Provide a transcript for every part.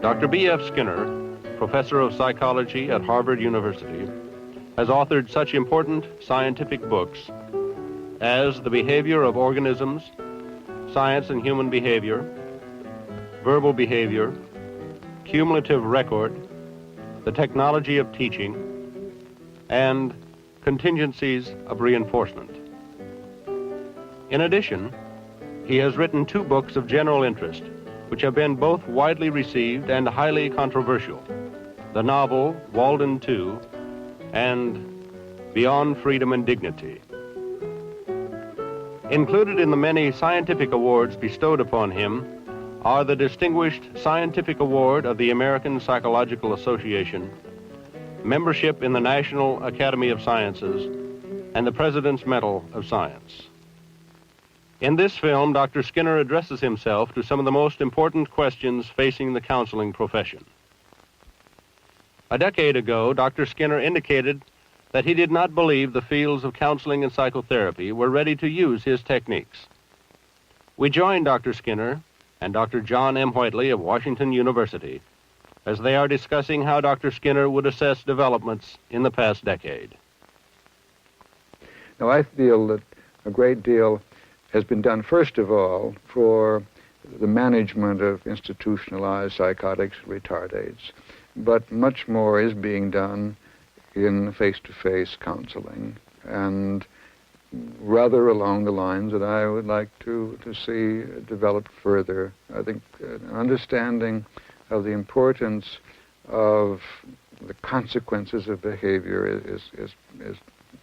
Dr. B.F. Skinner, professor of psychology at Harvard University, has authored such important scientific books as The Behavior of Organisms, Science and Human Behavior, Verbal Behavior, Cumulative Record, The Technology of Teaching, and Contingencies of Reinforcement. In addition, he has written 2 books of general interest, which have been both widely received and highly controversial: the novel Walden II and Beyond Freedom and Dignity. Included in the many scientific awards bestowed upon him are the Distinguished Scientific Award of the American Psychological Association, membership in the National Academy of Sciences, and the President's Medal of Science. In this film, Dr. Skinner addresses himself to some of the most important questions facing the counseling profession. A decade ago, Dr. Skinner indicated that he did not believe the fields of counseling and psychotherapy were ready to use his techniques. We join Dr. Skinner and Dr. John M. Whiteley of Washington University as they are discussing how Dr. Skinner would assess developments in the past decade. Now, I feel that a great deal has been done, first of all, for the management of institutionalized psychotics and retardates, but much more is being done in face-to-face counseling, and rather along the lines that I would like to see developed further. I think an understanding of the importance of the consequences of behavior is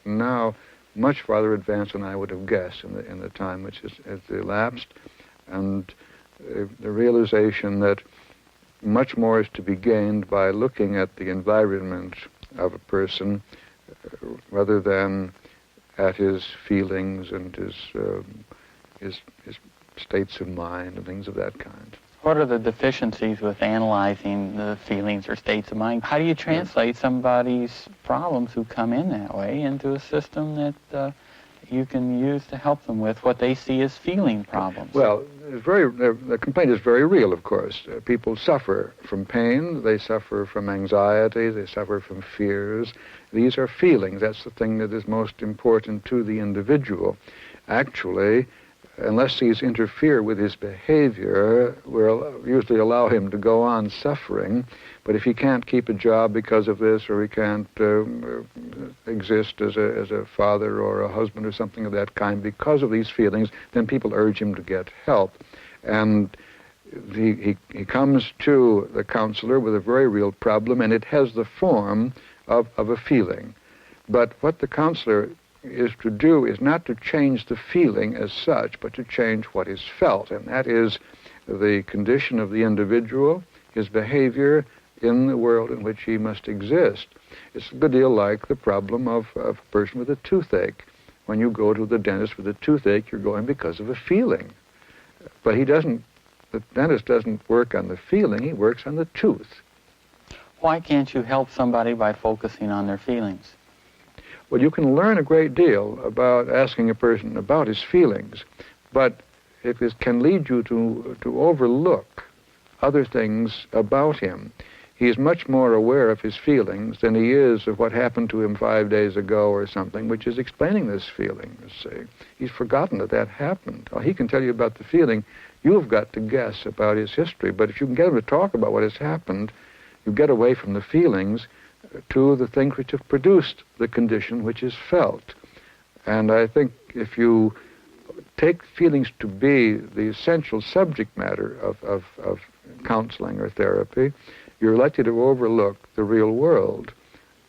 now much farther advanced than I would have guessed in the time which has elapsed, and the realization that much more is to be gained by looking at the environment of a person rather than at his feelings and his states of mind and things of that kind. What are the deficiencies with analyzing the feelings or states of mind? How do you translate somebody's problems who come in that way into a system that you can use to help them with what they see as feeling problems? Well, the complaint is very real, of course. People suffer from pain, they suffer from anxiety, they suffer from fears. These are feelings. That's the thing that is most important to the individual. Actually, unless these interfere with his behavior, we'll usually allow him to go on suffering. But if he can't keep a job because of this, or he can't exist as a father or a husband or something of that kind because of these feelings, then people urge him to get help. And he comes to the counselor with a very real problem, and it has the form of a feeling. But what the counselor is to do is not to change the feeling as such, but to change what is felt, and that is the condition of the individual, his behavior in the world in which he must exist. It's a good deal like the problem of a person with a toothache. When you go to the dentist with a toothache, you're going because of a feeling. But the dentist doesn't work on the feeling, he works on the tooth. Why can't you help somebody by focusing on their feelings? Well, you can learn a great deal about asking a person about his feelings, but it can lead you to overlook other things about him. He is much more aware of his feelings than he is of what happened to him 5 days ago or something, which is explaining this feeling, you see. He's forgotten that happened. He can tell you about the feeling. You've got to guess about his history, but if you can get him to talk about what has happened, you get away from the feelings to the things which have produced the condition which is felt. And I think if you take feelings to be the essential subject matter of counseling or therapy, you're likely to overlook the real world.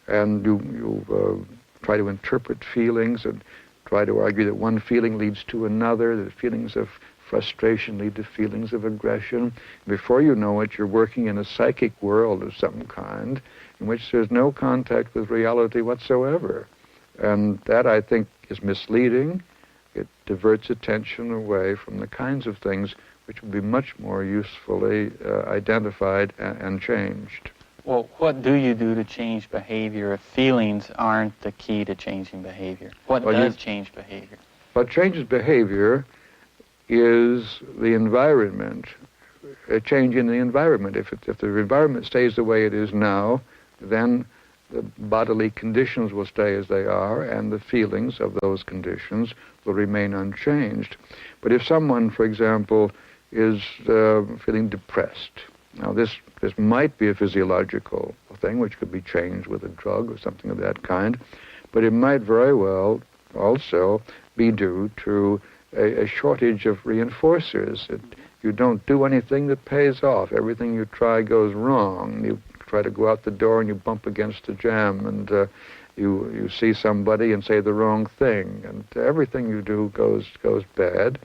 And you try to interpret feelings and try to argue that one feeling leads to another, that feelings of frustration lead to feelings of aggression. Before you know it, you're working in a psychic world of some kind in which there's no contact with reality whatsoever. And that, I think, is misleading. It diverts attention away from the kinds of things which would be much more usefully identified and changed. Well, what do you do to change behavior if feelings aren't the key to changing behavior? What does change behavior? What changes behavior is the environment a change in the environment. If the environment stays the way it is now, then the bodily conditions will stay as they are, and the feelings of those conditions will remain unchanged. But if someone, for example, is feeling depressed, now this might be a physiological thing, which could be changed with a drug or something of that kind, but it might very well also be due to a shortage of reinforcers. You don't do anything that pays off. Everything you try goes wrong. You try to go out the door and you bump against a jam, and you see somebody and say the wrong thing, and everything you do goes bad,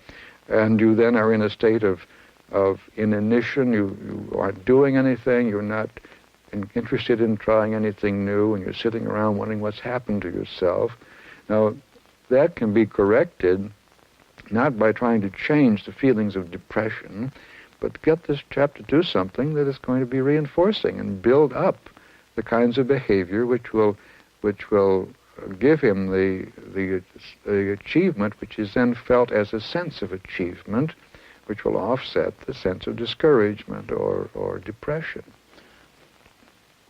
and you then are in a state of inanition. You aren't doing anything. You're not interested in trying anything new, and you're sitting around wondering what's happened to yourself. Now, that can be corrected not by trying to change the feelings of depression, but get this chap to do something that is going to be reinforcing and build up the kinds of behavior which will give him the achievement which is then felt as a sense of achievement, which will offset the sense of discouragement or depression.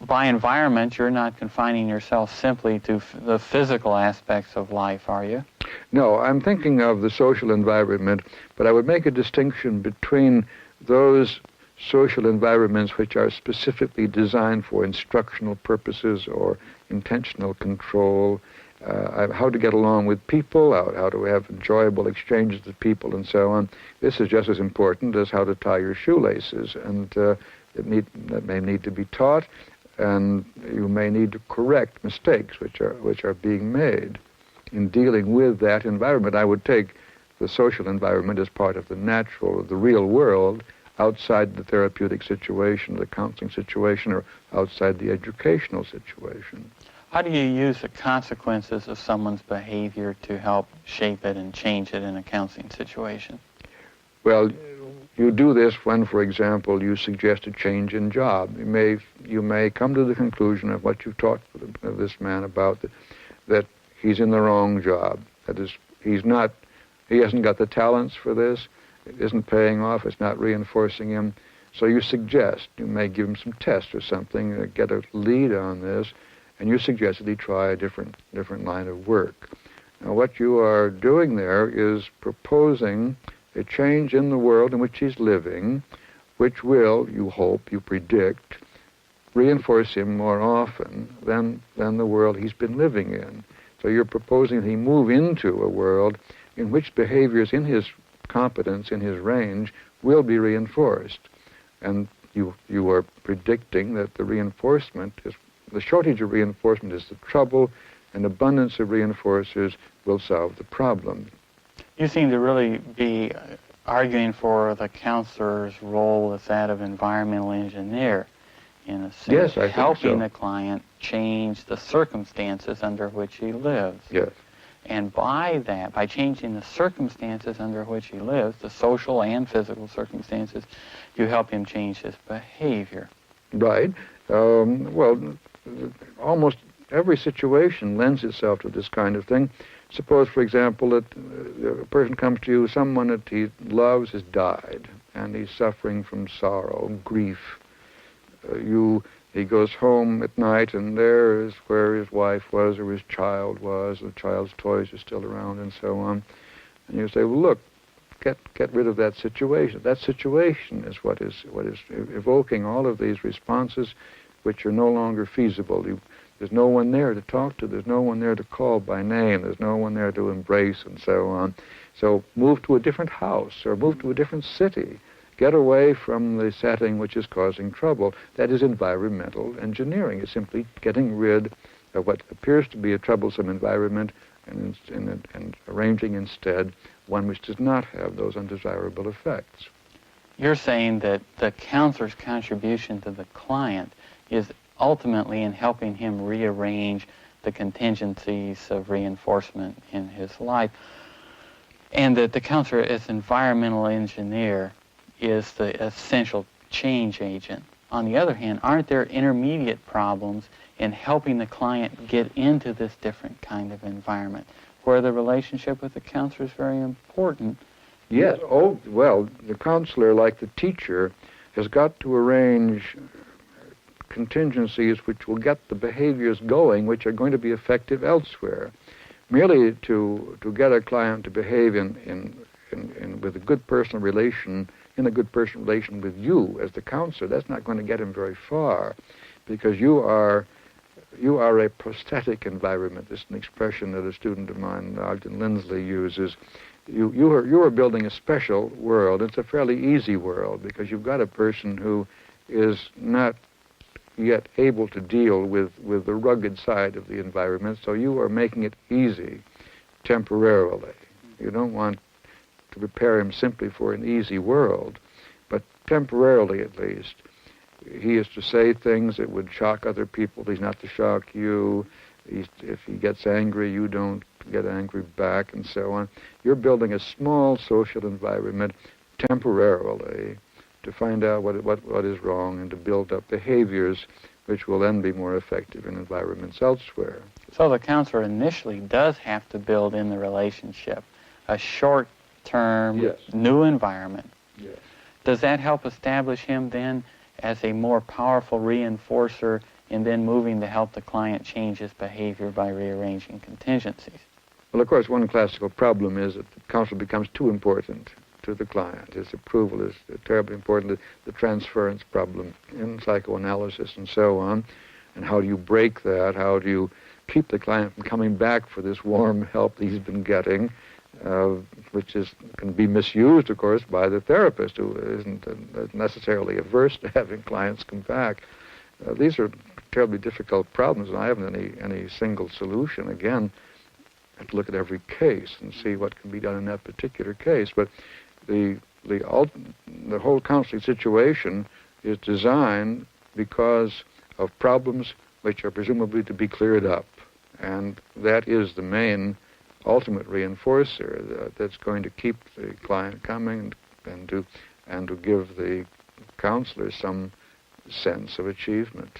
By environment, you're not confining yourself simply to the physical aspects of life, are you? No, I'm thinking of the social environment, but I would make a distinction between those social environments which are specifically designed for instructional purposes or intentional control, how to get along with people, how to have enjoyable exchanges with people, and so on. This is just as important as how to tie your shoelaces, and that may need to be taught, and you may need to correct mistakes which are being made in dealing with that environment. I would take the social environment as part of the natural, the real world, outside the therapeutic situation, the counseling situation, or outside the educational situation. How do you use the consequences of someone's behavior to help shape it and change it in a counseling situation? Well, you do this when, for example, you suggest a change in job. You may come to the conclusion of what you've talked with this man about, that he's in the wrong job. That is, he hasn't got the talents for this. It isn't paying off. It's not reinforcing him. So you may give him some tests or something, get a lead on this, and you suggest that he try a different line of work. Now, what you are doing there is proposing a change in the world in which he's living, which will, you hope, you predict, reinforce him more often than the world he's been living in. So you're proposing that he move into a world in which behaviors in his competence, in his range, will be reinforced. And you are predicting that the shortage of reinforcement is the trouble, and abundance of reinforcers will solve the problem. You seem to really be arguing for the counselor's role as that of environmental engineer, in a sense, yes, I think helping so. the client change the circumstances under which he lives. Yes. And by changing the circumstances under which he lives, the social and physical circumstances, you help him change his behavior. Right. Well, almost every situation lends itself to this kind of thing. Suppose, for example, that a person comes to you, someone that he loves has died, and he's suffering from sorrow, grief. He goes home at night, and there is where his wife was or his child was. The child's toys are still around, and so on. And you say, well, look, get rid of that situation. That situation is what is evoking all of these responses, which are no longer feasible. There's no one there to talk to. There's no one there to call by name. There's no one there to embrace, and so on. So move to a different house or move to a different city. Get away from the setting which is causing trouble. That is environmental engineering. It's simply getting rid of what appears to be a troublesome environment and arranging instead one which does not have those undesirable effects. You're saying that the counselor's contribution to the client is ultimately in helping him rearrange the contingencies of reinforcement in his life, and that the counselor as environmental engineer is the essential change agent. On the other hand, aren't there intermediate problems in helping the client get into this different kind of environment, where the relationship with the counselor is very important Yes. Oh, well, the counselor, like the teacher, has got to arrange contingencies which will get the behaviors going which are going to be effective elsewhere. Merely to get a client to behave with a good personal relation, in a good personal relation with you as the counselor, that's not going to get him very far, because you are a prosthetic environment. This is an expression that a student of mine, Ogden Lindsley, uses. You are building a special world. It's a fairly easy world because you've got a person who is not yet able to deal with the rugged side of the environment, so you are making it easy temporarily. You don't want to prepare him simply for an easy world, but temporarily at least. He is to say things that would shock other people. He's not to shock you. If he gets angry, you don't get angry back, and so on. You're building a small social environment temporarily to find out what is wrong and to build up behaviors which will then be more effective in environments elsewhere. So the counselor initially does have to build in the relationship a short-term Yes. new environment. Yes. Does that help establish him then as a more powerful reinforcer in then moving to help the client change his behavior by rearranging contingencies? Well, of course, one classical problem is that the counselor becomes too important to the client. His approval is terribly important. The transference problem in psychoanalysis and so on. And how do you break that? How do you keep the client from coming back for this warm help that he's been getting, which can be misused, of course, by the therapist, who isn't necessarily averse to having clients come back. These are terribly difficult problems, and I haven't any single solution. Again, I have to look at every case and see what can be done in that particular case. But the whole counseling situation is designed because of problems which are presumably to be cleared up, and that is the main ultimate reinforcer that's going to keep the client coming and to give the counselor some sense of achievement.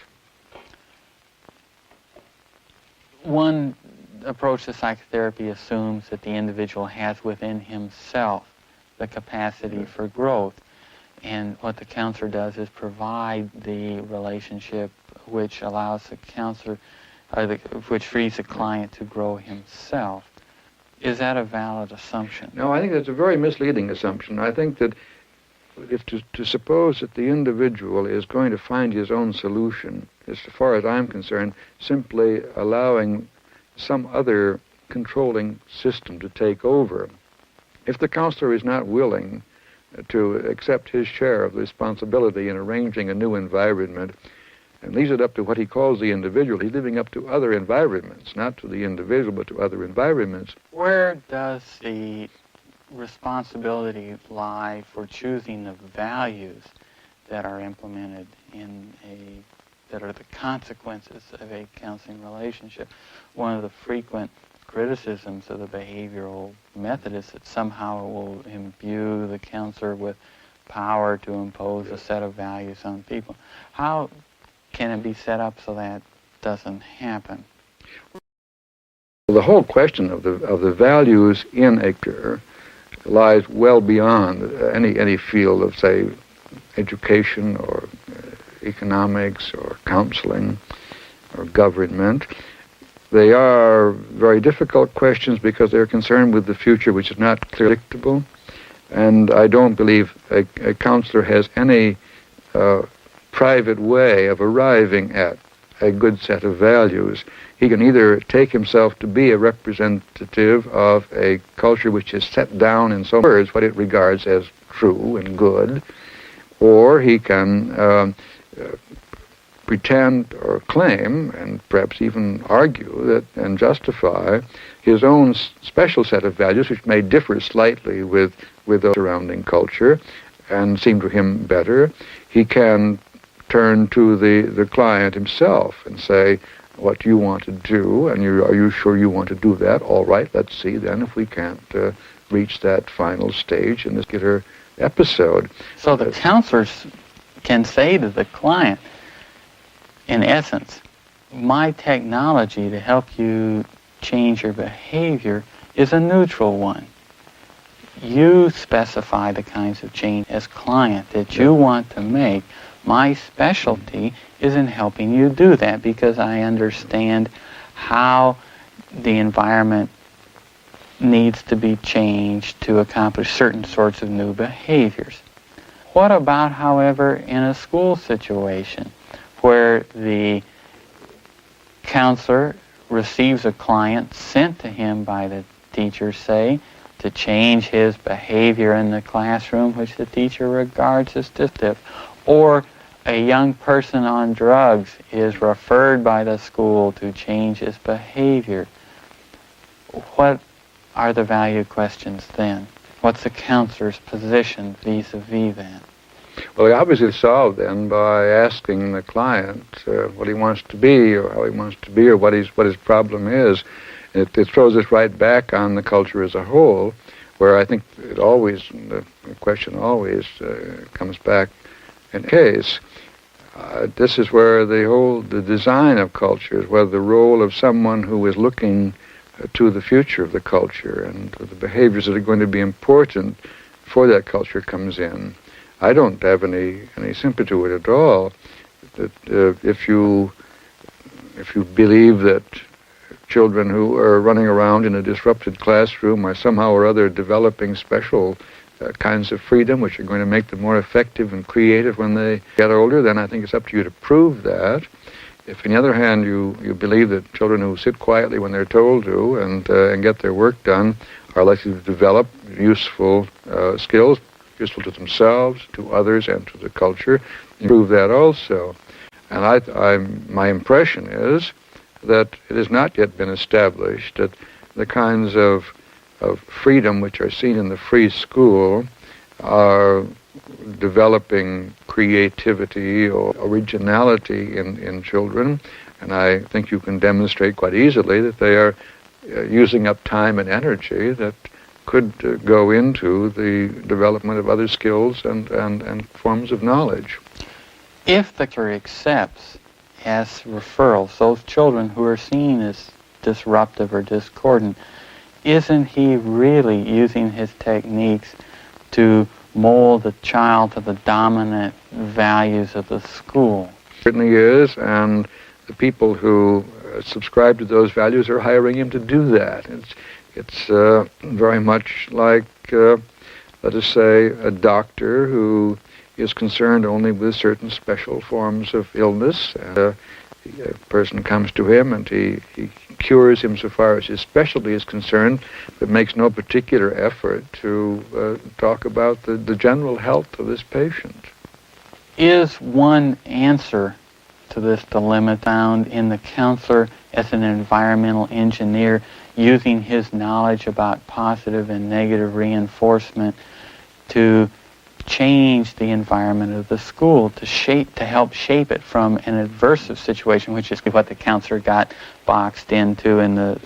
One approach to psychotherapy assumes that the individual has within himself the capacity for growth, and what the counselor does is provide the relationship which allows the counselor, which frees the client to grow himself. Is that a valid assumption? No, I think that's a very misleading assumption. I think that if to suppose that the individual is going to find his own solution, as far as I'm concerned, simply allowing some other controlling system to take over. If the counselor is not willing to accept his share of the responsibility in arranging a new environment and leaves it up to what he calls the individual, he's living up to other environments, not to the individual, but to other environments. Where does the responsibility lie for choosing the values that are implemented that are the consequences of a counseling relationship? One of the frequent criticisms of the behavioral method is that somehow it will imbue the counselor with power to impose a set of values on people. How can it be set up so that doesn't happen? The whole question of the values in a career lies well beyond any field of, say, education or economics or counseling or government. They are very difficult questions because they're concerned with the future, which is not clearly predictable. And I don't believe a counselor has any private way of arriving at a good set of values. He can either take himself to be a representative of a culture which is set down in so many words what it regards as true and good, or he can pretend or claim, and perhaps even argue that and justify his own special set of values, which may differ slightly with the surrounding culture and seem to him better. He can turn to the client himself and say, what do you want to do? And are you sure you want to do that? All right, let's see then if we can't reach that final stage in this particular episode. So the counselors can say to the client, in essence, my technology to help you change your behavior is a neutral one. you specify the kinds of change as client that you want to make. My specialty is in helping you do that because I understand how the environment needs to be changed to accomplish certain sorts of new behaviors. What about, however, in a school situation where the counselor receives a client sent to him by the teacher, say, to change his behavior in the classroom, which the teacher regards as destructive, or a young person on drugs is referred by the school to change his behavior? What are the value questions then? What's the counselor's position vis-a-vis that? Well, they obviously solve then by asking the client what he wants to be, or how he wants to be, or what his problem is. It throws us right back on the culture as a whole, where I think the question always comes back in case. This is where the design of culture is, where the role of someone who is looking to the future of the culture and to the behaviors that are going to be important for that culture comes in. I don't have any sympathy with it at all. That if you believe that children who are running around in a disrupted classroom are somehow or other developing special kinds of freedom which are going to make them more effective and creative when they get older, then I think it's up to you to prove that. If, on the other hand, you believe that children who sit quietly when they're told to and get their work done are likely to develop useful skills, useful to themselves, to others, and to the culture, you prove that also. And my impression is that it has not yet been established that the kinds of freedom which are seen in the free school are developing creativity or originality in children. And I think you can demonstrate quite easily that they are using up time and energy that could go into the development of other skills and forms of knowledge. If the teacher accepts as referrals those children who are seen as disruptive or discordant, isn't he really using his techniques to mold the child to the dominant values of the school? Certainly is, and the people who subscribe to those values are hiring him to do that. It's very much like, let us say, a doctor who is concerned only with certain special forms of illness. A person comes to him and he cures him so far as his specialty is concerned, but makes no particular effort to talk about the general health of this patient. Is one answer to this dilemma found in the counselor as an environmental engineer using his knowledge about positive and negative reinforcement to change the environment of the school, to help shape it from an adversive situation, which is what the counselor got boxed into in the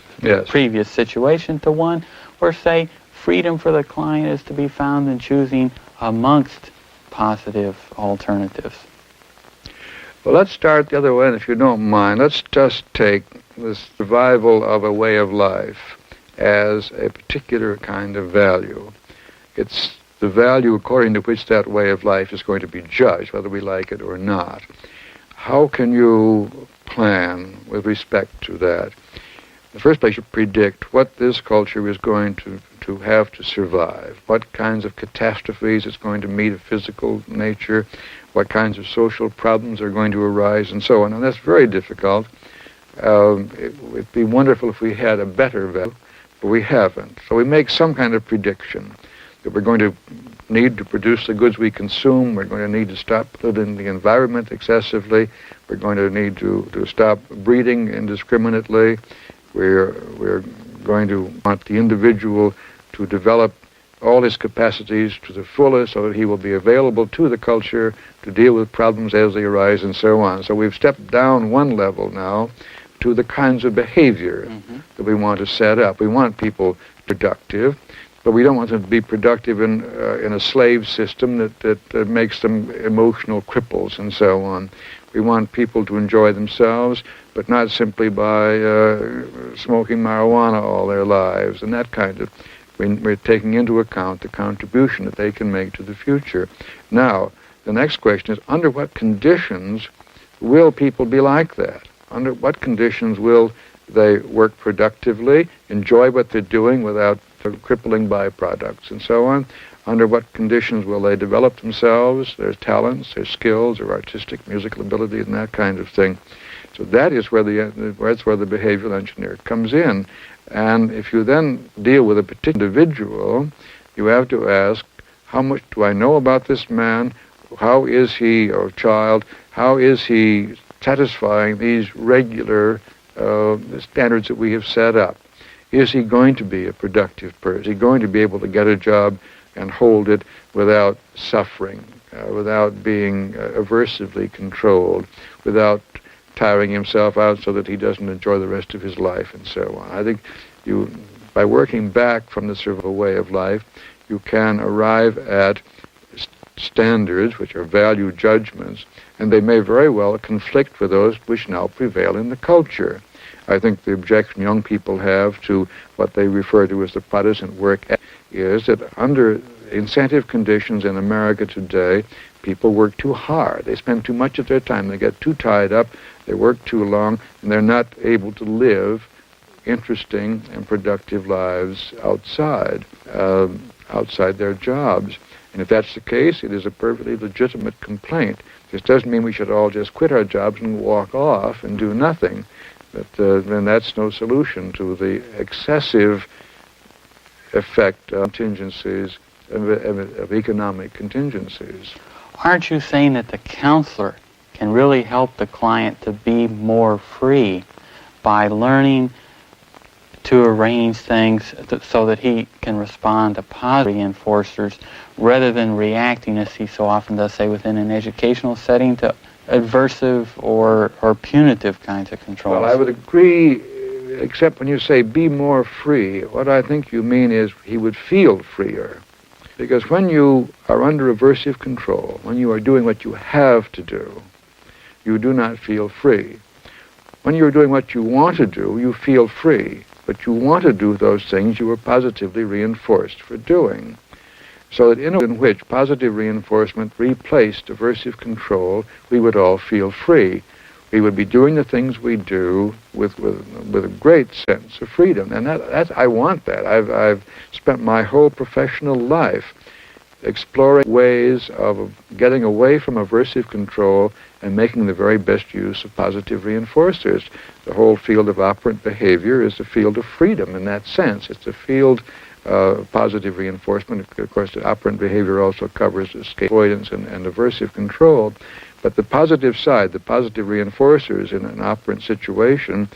previous situation, to one where, say, freedom for the client is to be found in choosing amongst positive alternatives? Well, let's start the other way, and if you don't mind, let's just take the survival of a way of life as a particular kind of value. It's the value according to which that way of life is going to be judged, whether we like it or not. How can you plan with respect to that? In the first place, you predict what this culture is going to have to survive, what kinds of catastrophes it's going to meet of physical nature, what kinds of social problems are going to arise, and so on. And that's very difficult. It would be wonderful if we had a better value, but we haven't. So we make some kind of prediction that we're going to need to produce the goods we consume, we're going to need to stop polluting the environment excessively, we're going to need to stop breeding indiscriminately, we're going to want the individual to develop all his capacities to the fullest so that he will be available to the culture to deal with problems as they arise and so on. So we've stepped down one level now to the kinds of behavior that we want to set up. We want people productive, but we don't want them to be productive in a slave system that makes them emotional cripples and so on. We want people to enjoy themselves, but not simply by smoking marijuana all their lives and that kind of We're taking into account the contribution that they can make to the future. Now, the next question is, under what conditions will people be like that? Under what conditions will they work productively, enjoy what they're doing without crippling byproducts and so on? Under what conditions will they develop themselves, their talents, their skills, their artistic, musical abilities, and that kind of thing? So that's where the behavioral engineer comes in. And if you then deal with a particular individual, you have to ask, how much do I know about this man? How is he, or child, how is he satisfying these regular standards that we have set up? Is he going to be a productive person? Is he going to be able to get a job and hold it without suffering, without being aversively controlled, without tiring himself out so that he doesn't enjoy the rest of his life, and so on? I think by working back from the survival way of life, you can arrive at standards which are value judgments, and they may very well conflict with those which now prevail in the culture. I think the objection young people have to what they refer to as the Protestant work ethic is that under incentive conditions in America today, people work too hard. They spend too much of their time. They get too tied up. They work too long, and they're not able to live interesting and productive lives outside their jobs. And if that's the case, it is a perfectly legitimate complaint. This doesn't mean we should all just quit our jobs and walk off and do nothing. But then that's no solution to the excessive effect of contingencies, of economic contingencies. Aren't you saying that the counselor can really help the client to be more free by learning to arrange things so that he can respond to positive reinforcers rather than reacting, as he so often does, say, within an educational setting, to aversive or punitive kinds of controls? Well, I would agree, except when you say be more free, what I think you mean is he would feel freer. Because when you are under aversive control, when you are doing what you have to do, you do not feel free. When you're doing what you want to do, you feel free. But you want to do those things you are positively reinforced for doing. So that in which positive reinforcement replaced aversive control, we would all feel free. We would be doing the things we do with a great sense of freedom. And I want that. I've spent my whole professional life exploring ways of getting away from aversive control and making the very best use of positive reinforcers. The whole field of operant behavior is a field of freedom in that sense. It's a field of positive reinforcement. Of course, the operant behavior also covers escape avoidance and aversive control. But the positive side, the positive reinforcers in an operant situation,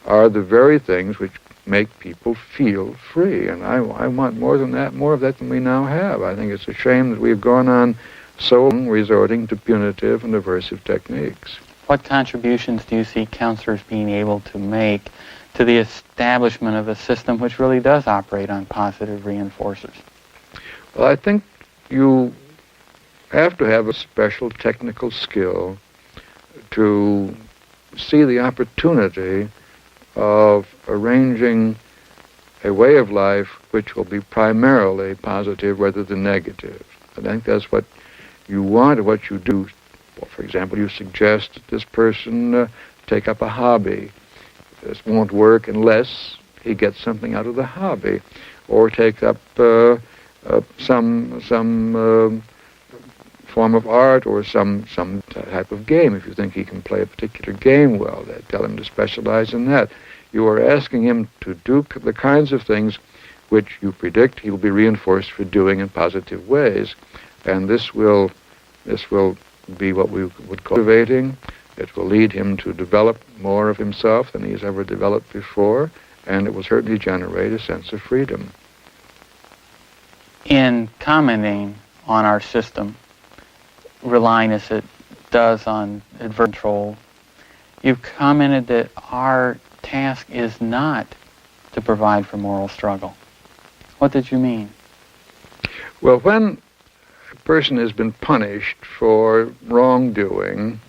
are the very things which make people feel free. And I want more of that than we now have. I think it's a shame that we've gone on so long resorting to punitive and aversive techniques. What contributions do you see counselors being able to make to the establishment of a system which really does operate on positive reinforcers? Well, I think you have to have a special technical skill to see the opportunity of arranging a way of life which will be primarily positive rather than negative. I think that's what you want, or what you do. Well, for example, you suggest that this person take up a hobby. This won't work unless he gets something out of the hobby, or take up some form of art, or some type of game. If you think he can play a particular game well, tell him to specialize in that. You are asking him to do the kinds of things which you predict he will be reinforced for doing in positive ways, and this will be what we would call motivating. It will lead him to develop more of himself than he's ever developed before, and it will certainly generate a sense of freedom. In commenting on our system, relying as it does on adverse control, you've commented that our task is not to provide for moral struggle. What did you mean? Well, when a person has been punished for wrongdoing,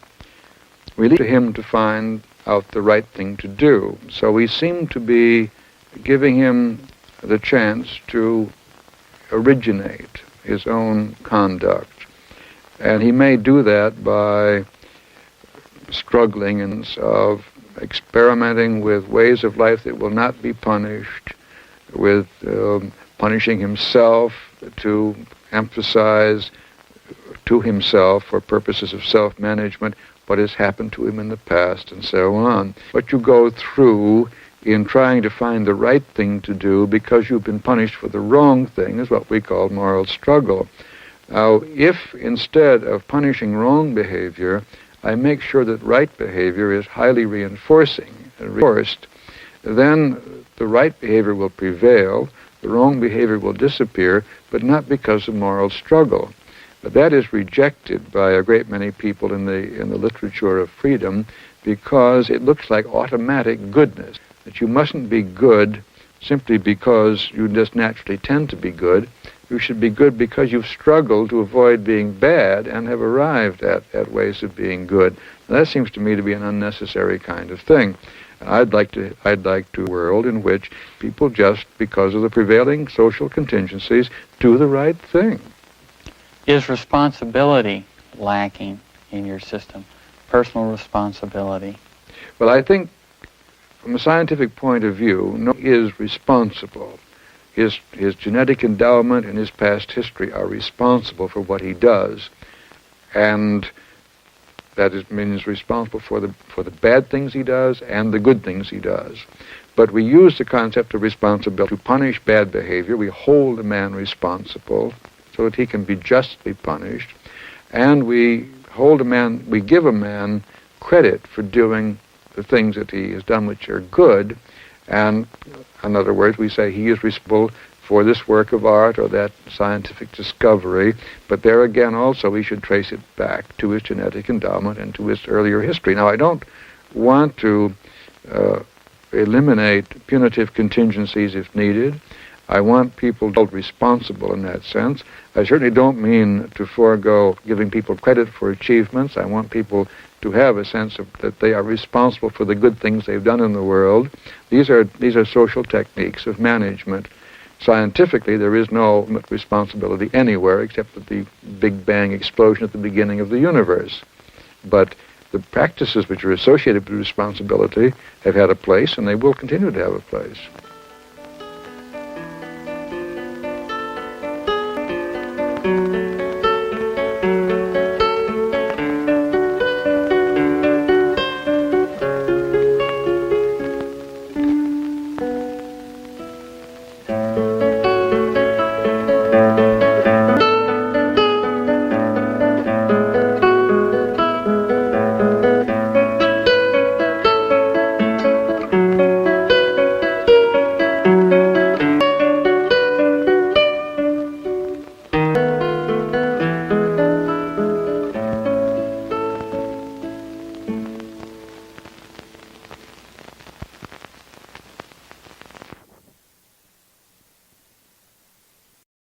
we leave it to him to find out the right thing to do. So we seem to be giving him the chance to originate his own conduct. And he may do that by struggling and of experimenting with ways of life that will not be punished, with punishing himself to emphasize to himself for purposes of self-management what has happened to him in the past, and so on. What you go through in trying to find the right thing to do because you've been punished for the wrong thing is what we call moral struggle. Now, if instead of punishing wrong behavior, I make sure that right behavior is highly reinforcing and reinforced, then the right behavior will prevail, the wrong behavior will disappear, but not because of moral struggle. But that is rejected by a great many people in the literature of freedom because it looks like automatic goodness, that you mustn't be good simply because you just naturally tend to be good. You should be good because you've struggled to avoid being bad and have arrived at ways of being good. Now, that seems to me to be an unnecessary kind of thing. I'd like to a world in which people just, because of the prevailing social contingencies, do the right thing. Is responsibility lacking in your system? Personal responsibility? Well, I think from a scientific point of view, no one is responsible. His genetic endowment and his past history are responsible for what he does, and that means responsible for the bad things he does and the good things he does. But we use the concept of responsibility to punish bad behavior. We hold a man responsible so that he can be justly punished, and we give a man credit for doing the things that he has done which are good. And in other words, we say he is responsible for this work of art or that scientific discovery, but there again also we should trace it back to his genetic endowment and to his earlier history. Now, I don't want to eliminate punitive contingencies if needed. I want people to be held responsible in that sense. I certainly don't mean to forego giving people credit for achievements. I want people to have a sense of that they are responsible for the good things they've done in the world. These are social techniques of management. Scientifically, there is no responsibility anywhere except at the Big Bang explosion at the beginning of the universe. But the practices which are associated with responsibility have had a place, and they will continue to have a place.